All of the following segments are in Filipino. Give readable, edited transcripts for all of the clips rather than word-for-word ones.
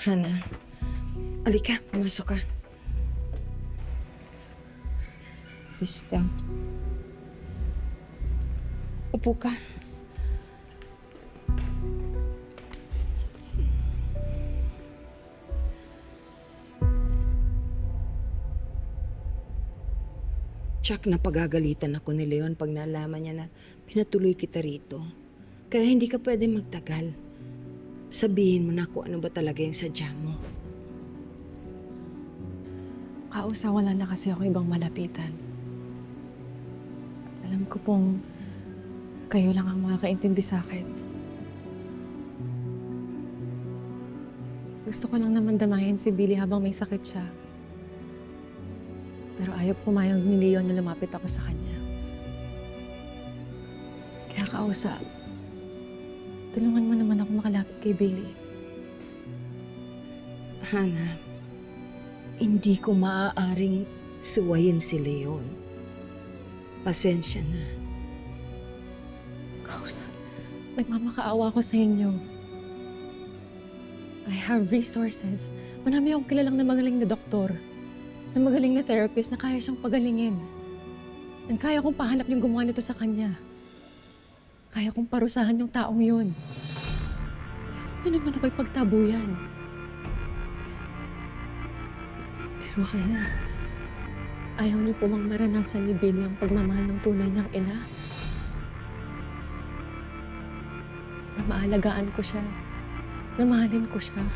Hana, alika, pumasok ka. Please sit down. Upo ka. Chuck, napagagalitan ako ni Leon pag nalaman niya na pinatuloy kita rito. Kaya hindi ka pwede magtagal. Sabihin mo na kung ano ba talaga yung sadya mo. Kausa, wala na kasi ako ibang malapitan. Alam ko pong kayo lang ang makakaintindi sa akin. Gusto ko lang naman damahin si Billy habang may sakit siya. Pero ayaw pumayag ni Leon na lumapit ako sa kanya. Kaya kausa, tulungan mo naman ako makalapit kay Billy. Hana, hindi ko maaaring suwayin si Leon. Pasensya na. Kausa, nagmamakaawa ko sa inyo. I have resources. Marami akong kilalang na magaling na doktor, na magaling na therapist na kaya siyang pagalingin. And kaya kong pahanap yung gumawa nito sa kanya. Kaya kong parusahan yung taong yun. Hindi naman ako'y pagtabuyan. Pero Hana, ayaw niyo po bang maranasan ni Billy ang pagmamahal ng tunay niyang ina? Na maalagaan ko siya, na mahalin ko siya.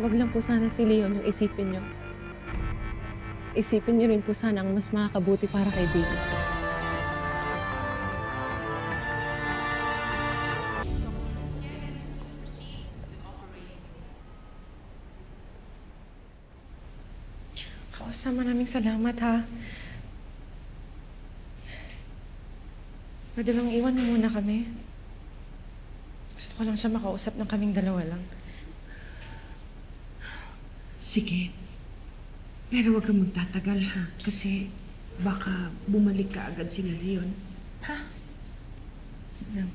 Wag lang po sana si Leon yung isipin niyo. Isipin niyo rin po sana ang mas makakabuti para kay Billy. Kausa, maraming salamat ha. Pwede bang iwan mo muna kami? Gusto ko lang siya makausap ng kaming dalawa lang. Sige. Pero huwag kang magtatagal ha. Kasi baka bumalik ka agad sila Leon. Ha? Sige.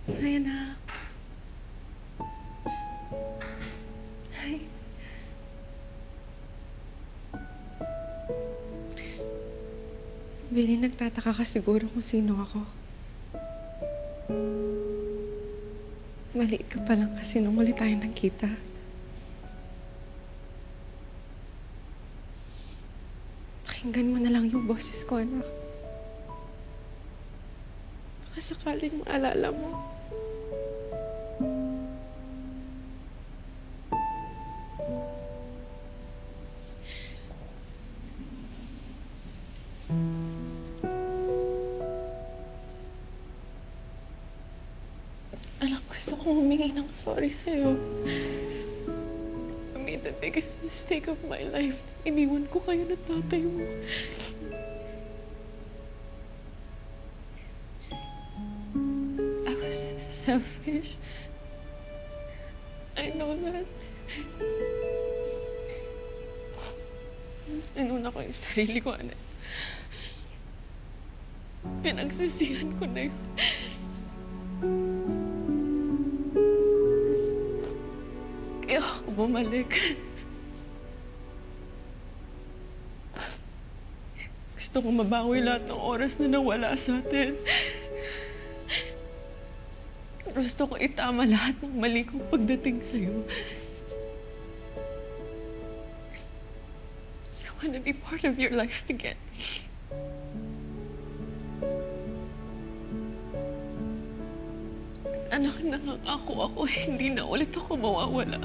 Hi, anak. Hi. Billy, nagtataka ka siguro kung sino ako. Maliit ka pa lang kasi nung muli tayo nagkita. Pakinggan mo na lang yung boses ko, anak. Baka sakaling maalala mo. Anak, gusto kong humingi ng sorry sa'yo. I made the biggest mistake of my life. Iniwan ko kayo ng tatay mo. I was selfish. I know that. Inuna ko yung sarili ko, anak. Pinagsisihan ko na yun. Kaya ako bumalik. Gusto ko mabawi lahat ng oras na nawala sa atin. Gusto ko itama lahat ng mali kong pagdating sa'yo. I wanna be part of your life again. Anak, nangangako ako, hindi na ulit ako mawawala.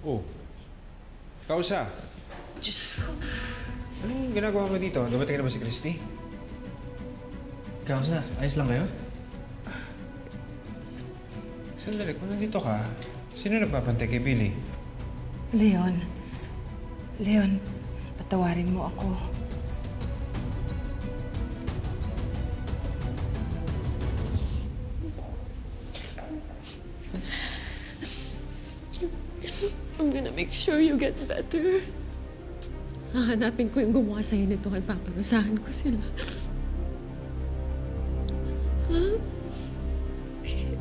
Oh, Kausa. Diyos ko. Anong ginagawa mo dito? Dumating na ba si Christy? Kausa, ayos lang kayo? Sandali, kung nandito ka, sino nagpapantay kay Billy? Leon. Leon, patawarin mo ako. I'm gonna make sure you get better. Hahanapin ko yung gumawa sa'yo nito at paparusahan ko sila. Ha? Okay.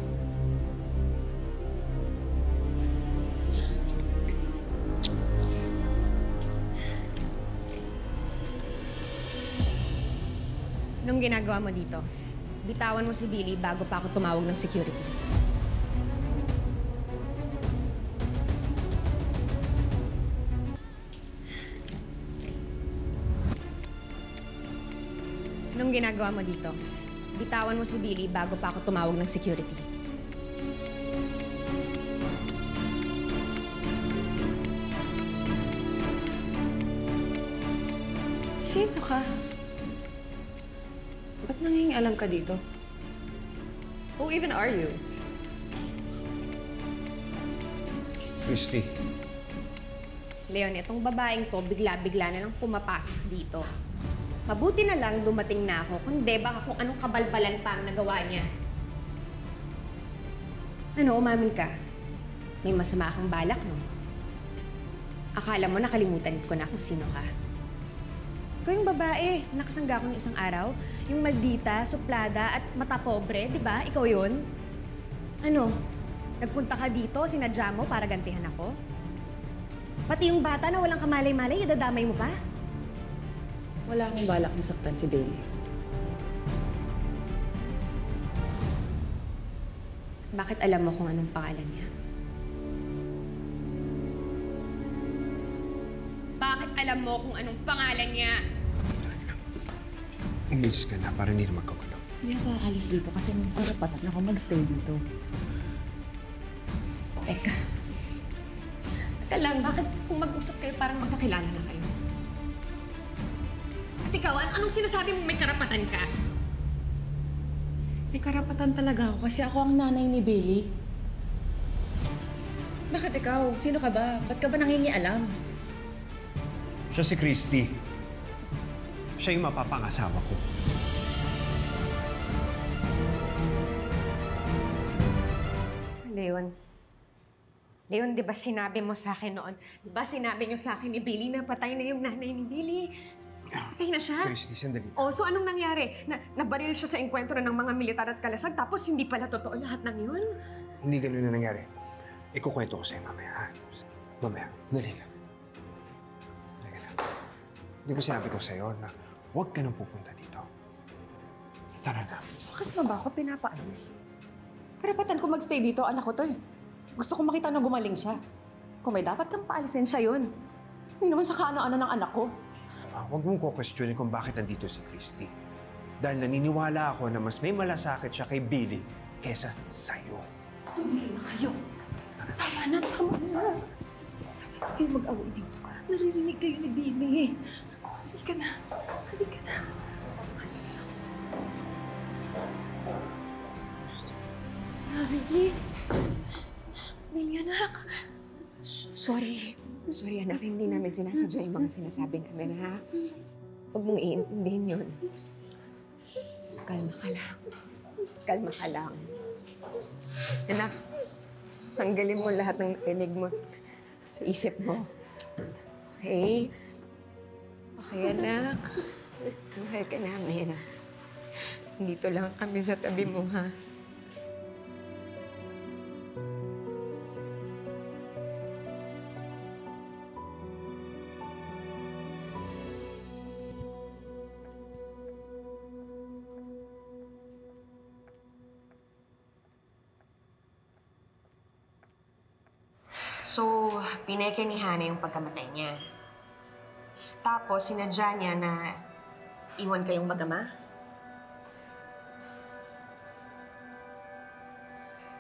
Anong ginagawa mo dito? Bitawan mo si Billy bago pa ako tumawag ng security. Anong ginagawa mo dito? Bitawan mo si Billy bago pa ako tumawag ng security. Sino ka? Ba't nangingialam ka dito? Who even are you? Christy, Leon, itong babaeng to, bigla-bigla na lang pumapasok dito. Mabuti na lang dumating na ako, kundi baka kung anong kabalbalan pa ang nagawa niya. Ano, umamin ka? May masama kang balak, no? Akala mo nakalimutan ko na kung sino ka. Ikaw yung babae, nakasangga ko ng isang araw. Yung maldita, suplada at mata pobre, di ba? Ikaw yun? Ano? Nagpunta ka dito, sinadya mo para gantihan ako? Pati yung bata na walang kamalay-malay, idadamay mo pa? Wala akong balak na saktan si Bailey. Bakit alam mo kung anong pangalan niya? Bakit alam mo kung anong pangalan niya? umalis ka na para hindi na magkagulo. Hindi ako aalis dito kasi may karapatan ako mag-stay dito. Teka. Teka lang, bakit kung mag-usap kayo parang magkakilala na kayo? At ikaw, anong sinasabi mo may karapatan ka? May karapatan talaga ako kasi ako ang nanay ni Bailey. Bakit ikaw? Sino ka ba? Ba't ka ba nangingialam? Siya si Christy. Siya yung mapapangasawa ko. Leon. Leon, di ba sinabi mo sa akin noon? Di ba sinabi niyo sa akin ni Billy na patay na yung nanay ni Billy? Patay na siya? Christy, sandali. Oh, so anong nangyari? Nabaril siya sa engkwentro ng mga militar at kalasag tapos hindi pala totoo lahat ng yun? Hindi ganun na nangyari. Ikukwento ko sa'yo mamaya, ha? Mamaya, dali lang. Dali lang. Di ba sinabi ko sa'yo na huwag ka nang pupunta dito? Tara na. Bakit ba ako pinapaalis? Karapatan ko magstay dito, anak ko to eh. Gusto ko makita na gumaling siya. Kung may dapat kang paalisin siya yun. Hindi naman siya kaano-ano ng anak ko. Huwag mong ko-questionin kung bakit nandito si Christy. Dahil naniniwala ako na mas may malasakit siya kay Billy kesa sa'yo. Tumigil na kayo. Tama na, tama na. Huwag kayo mag-away dito. Naririnig kayo ni Billy. Halika na. Halika na. Billy? Billy, anak. Sorry. Sorry, anak. Hindi namin sinasadya yung mga sinasabi namin, ha? Huwag mong iintindihin yun. Kalma ka lang. Kalma ka lang. Anak, tanggalin mo lahat ng narinig mo sa isip mo. Okay? Okay, anak. Mahal ka namin. Dito lang kami sa tabi mo, ha? So, pineke ni Hana yung pagkamatay niya. Tapos, sinadya niya na iwan kayong mag-ama.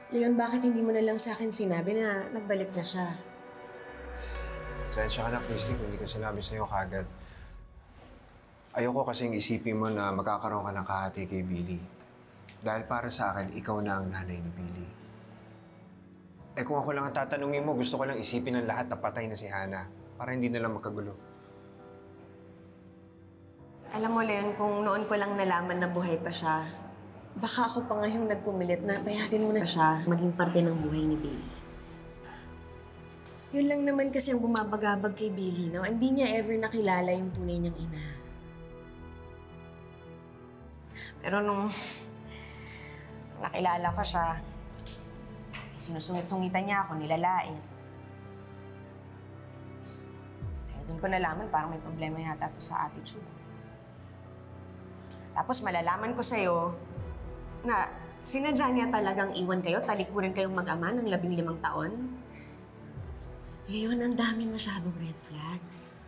Leon, bakit hindi mo na lang sa akin sinabi na nagbalik na siya? Sensya ka na, Christy, kung hindi ko sinabi sa'yo kagad. Ayoko kasing isipin mo na magkakaroon ka ng kahati kay Billy. Dahil para sa akin, ikaw na ang nanay ni Billy. Eh kung ako lang ang tatanungin mo, gusto ko lang isipin ng lahat na patay na si Hana para hindi na lang magkagulo. Alam mo, Leon, kung noon ko lang nalaman na buhay pa siya, baka ako pa nga yung nagpumilit na payagan mo na siya maging parte ng buhay ni Billy. Yun lang naman kasi ang bumabagabag kay Billy, no? Hindi niya ever nakilala yung tunay niyang ina. Pero nung nakilala ko siya, sinusungit-sungitan niya ako, nilalait. Kaya doon ko nalaman parang may problema yata to sa attitude. Tapos malalaman ko sa'yo na sinadya niya talagang iwan kayo, talikurin kayong mag-ama ng 15 taon. Leon, ang dami masyadong red flags.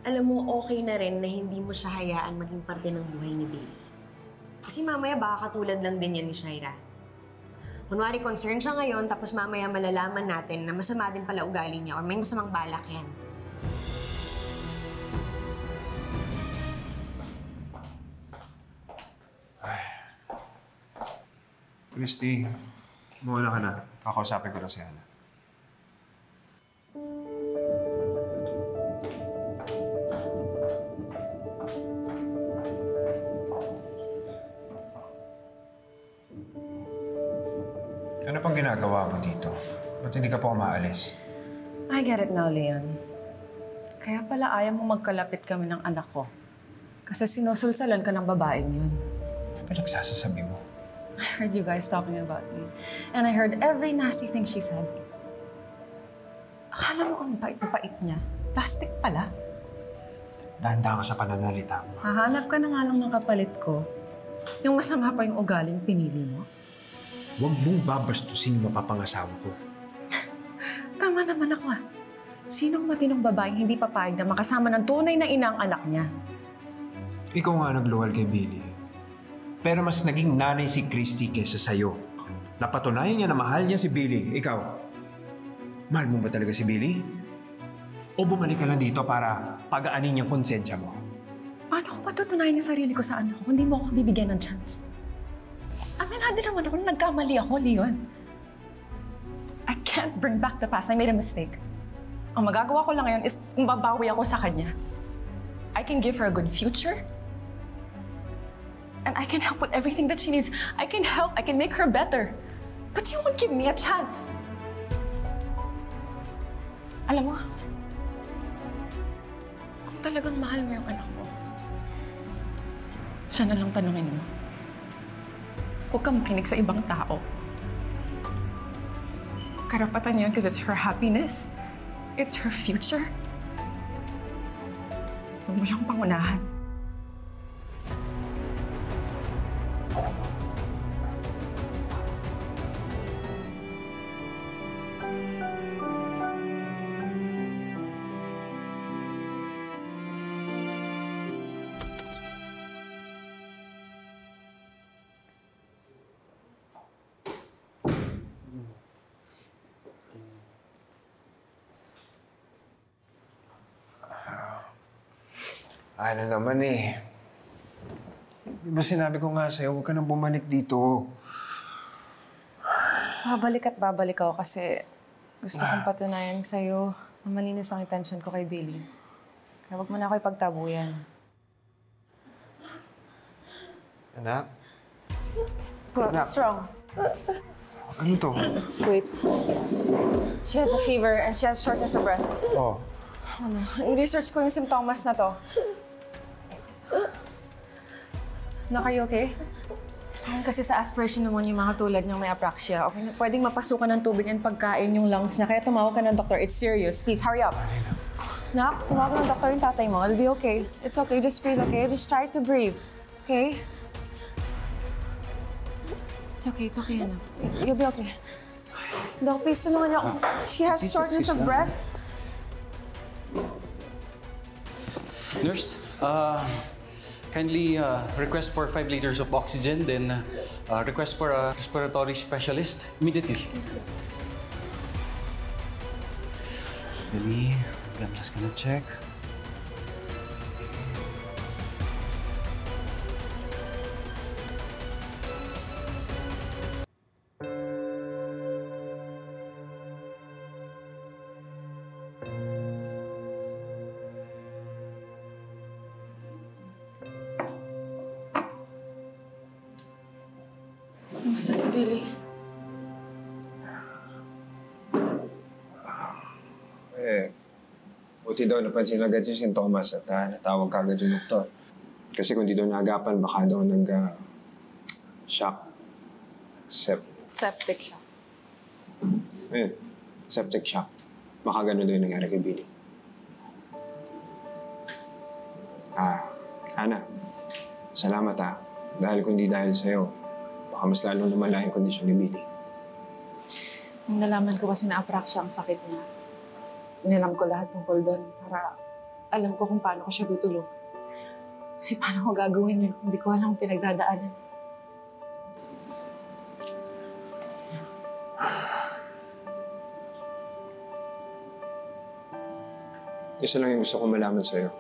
Alam mo, okay na rin na hindi mo siya hayaan maging parte ng buhay ni Billy. Kasi mamaya baka katulad lang din yan ni Shaira. Kunwari, concerned siya ngayon, tapos mamaya malalaman natin na masama din pala ugali niya or may masamang balak yan. Christy, muna ka na. Kakausapin ko na si Hana. Ano pang ginagawa mo dito? Ba't hindi ka pa umaalis? I get it now, Leon. Kaya pala ayaw mo magkalapit kami ng anak ko. Kasi sinusulsalan ka ng babaeng yun. Ano ba nagsasasabi mo? I heard you guys talking about me. And I heard every nasty thing she said. Akala mo ang bait-bait niya. Plastic pala. Dahan-dahan ka sa pananalita mo. Hahanap ka na nga lang ng kapalit ko. Yung masama pa yung ugaling pinili mo. Huwag mong babastusin yung mapapangasawa ko. Tama naman ako ah. Sinong matinong babaeng hindi papayag na makasama ng tunay na ina ang anak niya? Ikaw nga nagluwal kay Billy. Pero mas naging nanay si Christy kesa sa'yo. Napatunayan niya na mahal niya si Billy. Ikaw, mahal mo ba talaga si Billy? O bumalik ka lang dito para pagaanin yung konsensya mo? Paano ko patutunayan yung sarili ko sa anak ko? Hindi mo ako bibigyan ng chance. Aminado naman ako na nagkamali ako, Leon. I can't bring back the past. I made a mistake. Ang magagawa ko lang ngayon is kung babawi ako sa kanya. I can give her a good future. And I can help with everything that she needs. I can help. I can make her better. But you won't give me a chance. Alam mo, kung talagang mahal mo yung anak mo, siya na lang tanungin mo. Huwag kang makinig sa ibang tao. Karapatan niya because it's her happiness. It's her future. Huwag mo siyang pangunahan. Ano naman eh. Di ba sinabi ko nga sa'yo, huwag ka nang bumalik dito. Babalik at babalik ako kasi gusto kong patunayan sa'yo na malinis ang intention ko kay Billy. Kaya huwag mo na ako ipagtabuyan. Anak? What's wrong? Ano to? Wait. She has a fever and she has shortness of breath. Oh. Ano? I-research ko yung simptomas na to. Nak, are you okay? Kasi sa aspiration naman yung mga tulad niyang may apraxia. Okay, pwedeng mapasukan ng tubig and pagkain yung lungs niya. Kaya tumawag ka ng doktor. It's serious. Please, hurry up. Nak, tumawag ng doktor yung tatay mo. I'll be okay. It's okay. Just breathe, okay? Just try to breathe. Okay? It's okay. It's okay, anak. You'll be okay. Doc, please tulungan niyo ako. She has shortness of breath. Nurse, kindly request for 5 liters of oxygen, then request for a respiratory specialist immediately. Billy, I'm just gonna check. Kamusta si Billy? Buti daw napansin agad yung sintomas at natawag kagad yung doktor. Kasi kung di daw naagapan, baka daw shock. Septic siya. Septic shock. Baka ganun daw yung nangyari kay Billy. Ana, salamat Dahil kung di dahil sa'yo, baka mas lalong lumala yung kondisyon ni Billy. Nung nalaman ko kasi na-apraxia ang sakit niya, nilam ko lahat tungkol doon para alam ko kung paano ko siya tutulong. Kasi paano ko gagawin yun? Hindi ko alam kung pinagdadaanan. Isa lang yung gusto ko malaman sa'yo.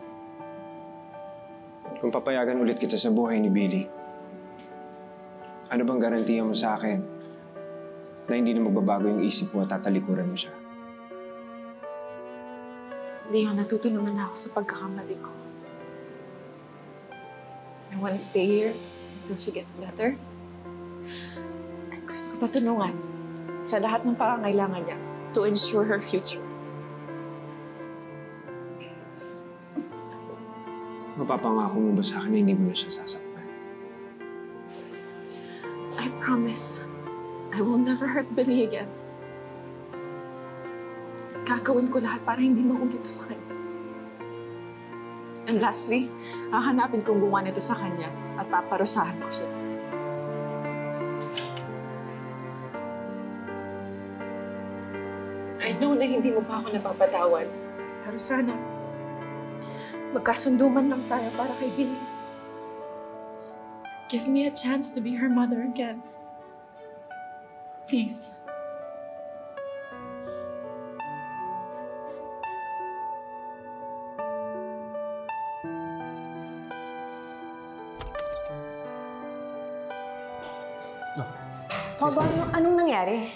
Kung papayagan ulit kita sa buhay ni Billy, ano bang garantiya mo sa akin na hindi na magbabago yung isip mo at tatalikuran mo siya? Leon, natuto naman ako sa pagkakamali ko. I want to stay here until she gets better. At gusto ko patulungan sa lahat ng pangangailangan niya to ensure her future. Mapapangako mo ba sa akin na hindi mo na siya sasaktan? I promise, I will never hurt Billy again. Gagawin ko lahat para hindi maulit ito sa kanya. And lastly, hahanapin kong gumawa nito sa kanya at paparusahan ko siya. I know na hindi mo pa ako napapatawad. Pero sana, magkasundo man lang tayo para kay Billy. Give me a chance to be her mother again. Please. Anong nangyari?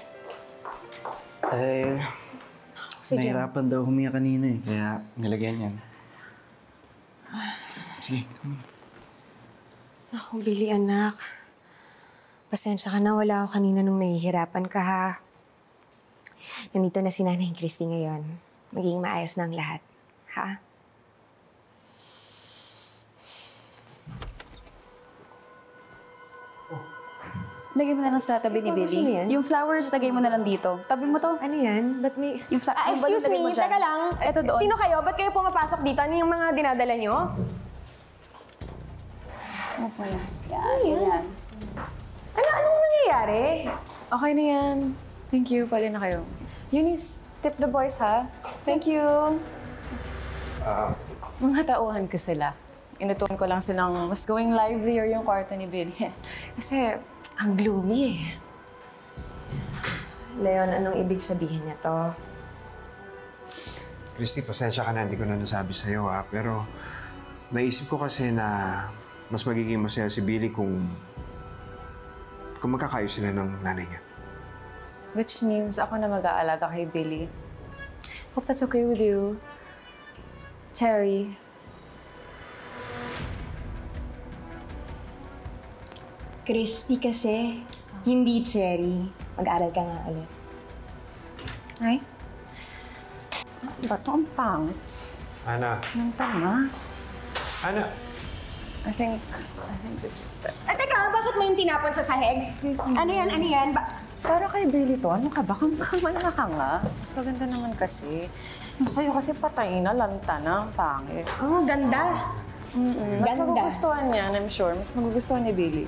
Nahirapan daw huminga kanina kaya nilagyan yan. Sige, come on. Naku, Billy, anak. Pasensya ka na, wala ako kanina nung nahihirapan ka, ha? Nandito na si Nanay Christy ngayon. Magiging maayos na ang lahat, ha? Lagay mo na lang sa tabi ni Billy. Sino yan? Yung flowers, lagay mo na lang dito. Tabi mo to. Ano yan? Ba't may... Yung excuse me, teka lang. Ito doon. Sino kayo? Ba't kayo pumapasok dito? Ano yung mga dinadala nyo? Ano po yan? Yan. Anong nangyayari? Okay na yan. Thank you. Pwede na kayo. Eunice, tip the boys, ha? Thank you. Mga tauhan ko sila. Inutuan ko lang silang mas going livelier yung kwarto ni Billy. Kasi ang gloomy Leon, anong ibig sabihin niya to? Christy, pasensya ka na, hindi ko na nasabi sa'yo pero naisip ko kasi na mas magiging masaya si Billy kung magkakayos sila ng nanay niya. Which means ako na mag-aalaga kay Billy. Hope that's okay with you. Cherry. Christy kasi, hindi Cherry. Mag-aaral ka nga ulit. Ay? Ba't ang pangit? Ana. Nang tama. Ana! I think this is better. Teka, bakit mo yung tinapon sa sahig? Excuse me. Ano yan? Para kay Billy to, ano ka ba? Kamala ka nga. Mas maganda naman kasi. Yung sa'yo kasi patay na, lanta na, ang pangit. Oh, ganda. Mas Ganda. magugustuhan niya, I'm sure. Mas magugustuhan ni Billy.